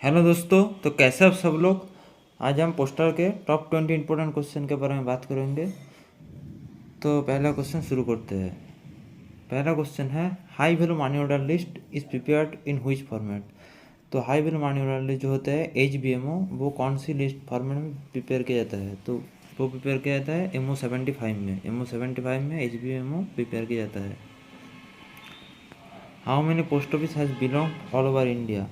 Hello दोस्तों, तो कैसे आप सब लोग। आज हम पोस्टर के टॉप 20 इंपॉर्टेंट क्वेश्चन के बारे में बात करेंगे। तो पहला क्वेश्चन शुरू करते हैं। पहला क्वेश्चन है, high value money order list is prepared in which format. तो high value money order list जो होता है HBMO, वो कौन सी लिस्ट फॉर्मेट में प्रिपेयर किया जाता है। तो वो प्रिपेयर किया जाता है MO75 में HBMO प्रिपेयर किया जाता है। How many post office has belong all over India.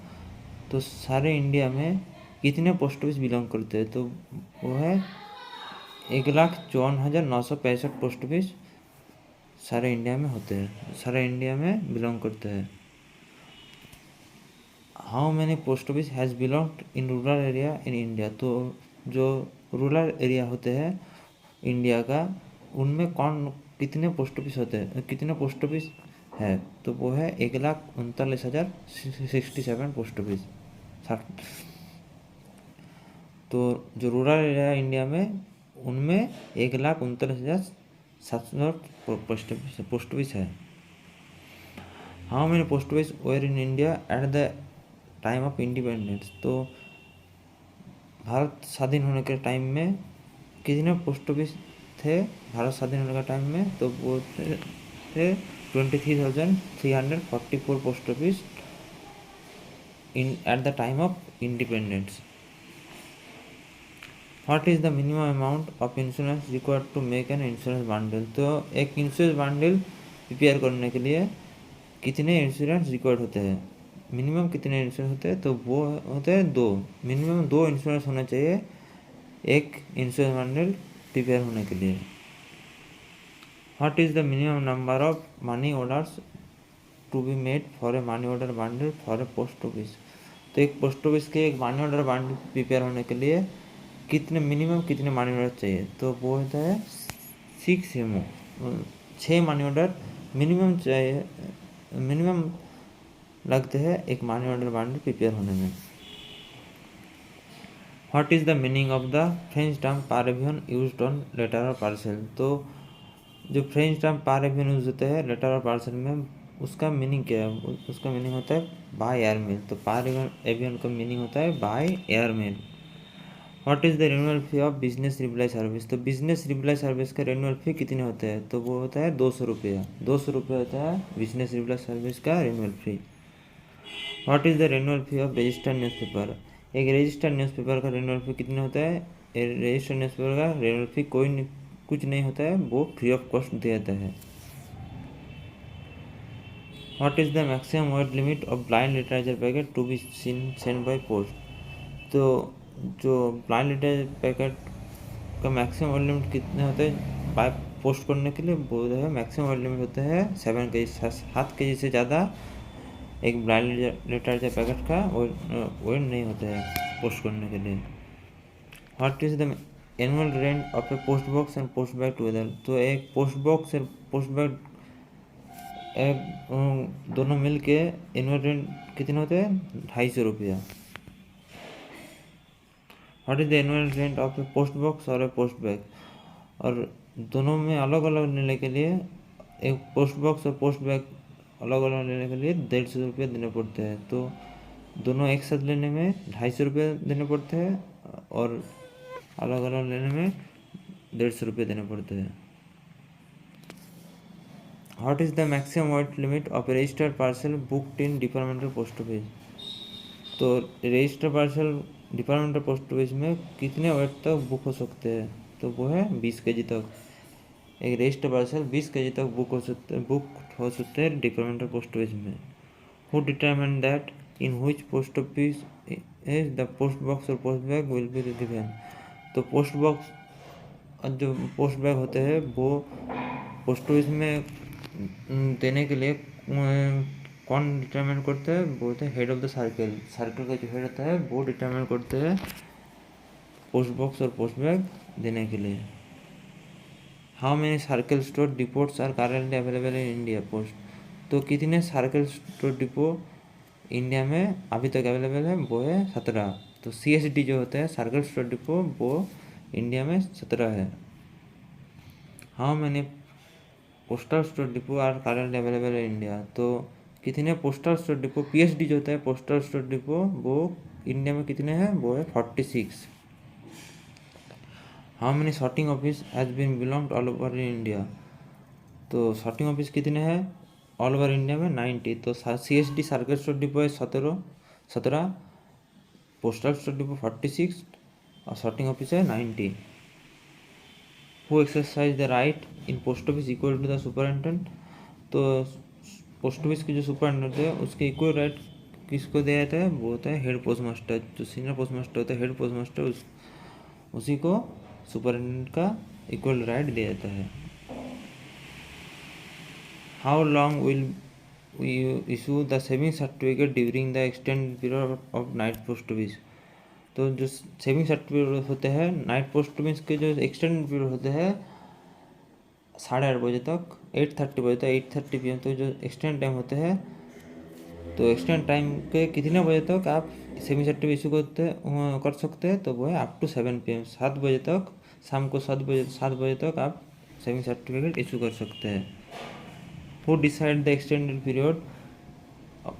तो सारे इंडिया में कितने पोस्ट ऑफिस बिलोंग करते हैं। तो वो है 1,54,965 पोस्ट ऑफिस सारे इंडिया में होते हैं, सारे इंडिया में बिलोंग करते हैं। How many post office has belonged in rural area in India. तो जो रूरल एरिया होते हैं इंडिया का, उनमें कितने पोस्ट ऑफिस होते हैं, कितने पोस्ट ऑफिस है। तो वो है 1,39,067 पोस्ट ऑफिस। तो जो रूरल एरिया इंडिया में, उनमें 1,39,700 पोस्ट ऑफिस है। How many post office where in India at the time of independence. तो भारत स्वाधीन होने के टाइम में कितने पोस्ट ऑफिस थे भारत स्वाधीन होने के टाइम में। तो वो थे 23,344 post office in at the time of independence. What is the minimum amount of insurance required to make an insurance bundle. तो एक इंश्योरेंस बंडल प्रिपेयर करने के लिए कितने इंश्योरेंस रिक्वायर्ड होते हैं, मिनिमम कितने इंश्योरेंस होते हैं। तो वो होते हैं 2, मिनिमम 2 इंश्योरेंस होना चाहिए एक इंश्योरेंस बंडल प्रिपेयर होने के लिए। What is the minimum number of money orders to be made for a money order bundle for a post office. तो एक पोस्ट ऑफिस के एक मनी ऑर्डर बंडल प्रिपेयर होने के लिए मिनिमम कितने मनी ऑर्डर चाहिए। तो वो होता है 6 MO, 6 मनी ऑर्डर मिनिमम चाहिए, मिनिमम लगते हैं एक मनी ऑर्डर बंडल प्रिपेयर होने में। What is the meaning of the French term पारेवियन यूज्ड ऑन लेटर और पार्सल। तो जो फ्रेंच टर्म पारेवियन यूज होते हैं लेटर और पार्सल में, उसका मीनिंग क्या है। उसका मीनिंग होता है बाय एयर मेल। तो पारेवियन का मीनिंग होता है by air mail. What is the renewal fee of business reply service. तो बिजनेस रिप्लाई सर्विस का रिन्यूअल फी कितने होते हैं। तो वो होता है 200 रुपया। 200 रुपये होता है बिजनेस रिप्लाई सर्विस का renewal fee. What is the renewal fee of registered newspaper. एक रजिस्टर्ड न्यूज़पेपर का रिन्यूअल फी कितने होता है। रजिस्टर्ड न्यूज़पेपर का रिन्यूअल फी कुछ नहीं होता है, वो फ्री ऑफ कॉस्ट दिया जाता है। What is the maximum weight limit of blind literature packet to be send by post. तो जो ब्लाइंड लिटरेचर पैकेट का मैक्सिमम वेट लिमिट कितने होते हैं बाय पोस्ट करने के लिए, वो है मैक्सिमम वेट लिमिट होता है 7 kg, 7 kg से ज़्यादा एक ब्लाइंड लिटरेचर पैकेट का वेट नहीं होता है पोस्ट करने के लिए। What is the annual rent of A post box and post bag together. तो एक पोस्ट बॉक्स और पोस्ट बैग दोनों मिल के एनुअल रेंट कितने होते हैं, 250 रुपया। What is the annual rent of A post box और ए पोस्ट बैग। और दोनों में अलग अलग लेने के लिए, एक पोस्ट बॉक्स और पोस्ट बैग अलग अलग लेने के लिए 150 रुपये देने पड़ते हैं। तो दोनों एक साथ लेने में 250 रुपये देने पड़ते हैं, और अलग अलग लेने में 150 रुपये देने पड़ते हैं। What is the maximum weight limit of a registered parcel booked in departmental post office. तो registered parcel departmental post office में कितने वेट तक बुक हो सकते हैं। तो वो है 20 kg तक। एक रजिस्टर्ड पार्सल 20 kg तक बुक हो सकते हैं डिपार्टमेंटल पोस्ट ऑफिस में। Who determine that in which post office is the post box और post bag will be given. तो पोस्ट बॉक्स जो पोस्ट बैग होते हैं वो पोस्ट ऑफिस में देने के लिए कौन डिटरमाइन करते हैं, वो होते हैं head of the circle. Circle का जो हेड होता है वो डिटरमाइन करते हैं पोस्ट बॉक्स और पोस्ट बैग देने के लिए। How many circle store depots are currently available in India Post. तो कितने सर्कल स्टोर डिपो इंडिया में अभी तक अवेलेबल है, वो है 17। तो CSD जो होता है सर्कल स्टोर डिपो, वो इंडिया में 17 है। How many postal store depot are currently available in India. तो कितने पोस्टल स्टोर डिपो, पीएसडी जो होता है पोस्टल स्टोर डिपो, वो इंडिया में कितने हैं, वो है 46। How many sorting office has been belong all over in India, तो सॉर्टिंग ऑफिस कितने हैं ऑल ओवर इंडिया में 90। तो सीएसडी सर्कल स्टोर डिपो है 17, पोस्टल स्टोर डिपो 46 और सॉर्टिंग ऑफिस है 90। Who exercise the right in post office equal to the superintendent, तो post office के जो सुपरिटेंडेंट है उसके इक्वल राइट किसको दिया जाता है, वो होता है हेड पोस्ट मास्टर। जो सीनियर पोस्ट मास्टर होता है हेड पोस्ट मास्टर, उसी को सुपरिटेंडेंट का इक्वल राइट दिया जाता है। How long will we issue the saving certificate during the extended period of night post office, तो जो सेविंग सर्टिफिकेट होते हैं नाइट पोस्ट ऑफिस के जो एक्सटेंडेड पीरियड होते हैं 8:30 बजे तक, 8:30 बजे तक, 8:30 PM तक जो एक्सटेंड टाइम होते हैं, तो एक्सटेंड टाइम के कितने बजे तक आप सेविंग सर्टिफिकेट इशू कर सकते हैं, तो वो है अप टू 7 PM, 7 बजे तक, शाम को 7 बजे तक आप सेविंग सर्टिफिकेट इशू कर सकते हैं। Who decide the extended period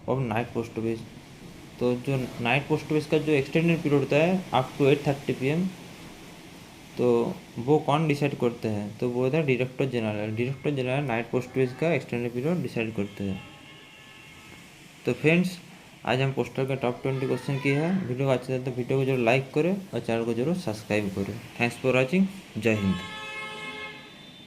of night post office, तो जो नाइट पोस्ट ऑफिस का जो एक्सटेंडेड पीरियड होता है अप टू 8:30 PM, तो वो कौन डिसाइड करते हैं, तो वो होता है director general night post office का एक्सटेंडेड पीरियड डिसाइड करते हैं। तो फ्रेंड्स, आज हम पोस्टर का टॉप 20 क्वेश्चन किया है। वीडियो को अच्छा लगे तो वीडियो को जरूर लाइक करें और चैनल को जरूर सब्सक्राइब करें। Thanks for watching. जय हिंद।